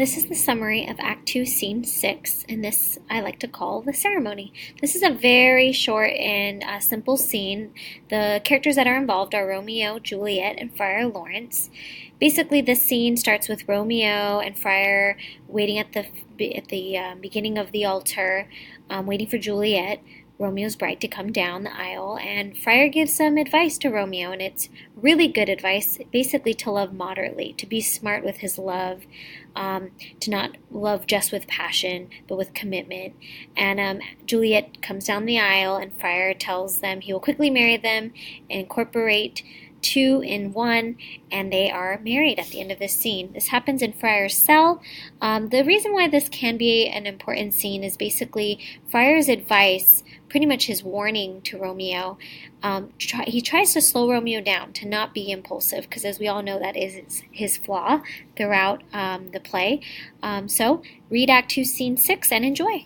This is the summary of Act 2, Scene 6, and this I like to call the ceremony. This is a very short and simple scene. The characters that are involved are Romeo, Juliet, and Friar Lawrence. Basically, this scene starts with Romeo and Friar waiting at the beginning of the altar, waiting for Juliet, Romeo's bride, to come down the aisle, and Friar gives some advice to Romeo, and it's really good advice, basically to love moderately, to be smart with his love, to not love just with passion, but with commitment. And Juliet comes down the aisle, and Friar tells them he will quickly marry them and incorporate two in one, and they are married at the end of this scene. This happens in Friar's cell. The reason why this can be an important scene is basically Friar's advice, pretty much his warning to Romeo. He tries to slow Romeo down, to not be impulsive, because as we all know, that is his flaw throughout the play. So read Act 2, Scene 6 and enjoy.